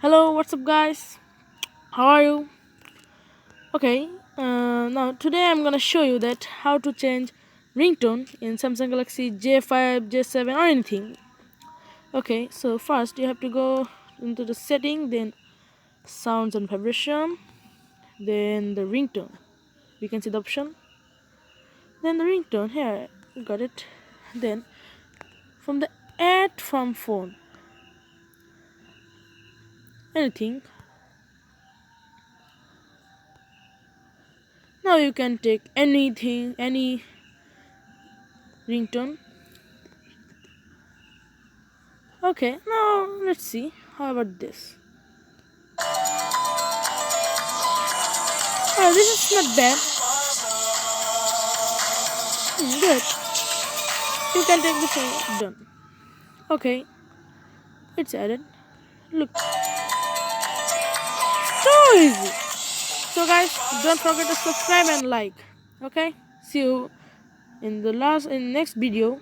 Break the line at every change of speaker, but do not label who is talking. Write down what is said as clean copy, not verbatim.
Hello, what's up, guys? How are you? Okay, now today I'm gonna show you that how to change ringtone in Samsung Galaxy J5, J7, or anything. Okay, so first you have to go into the setting, then sounds and vibration, then the ringtone. You can see the option. Then the ringtone here, you got it. Then from the add from phone, anything. Now you can take anything, any ringtone. Okay, now let's see. How about this? Oh, this is not bad. Good. You can take this one. Done. Okay, it's added. Look, so easy. So guys, don't forget to subscribe and like. Okay, see you in the next video.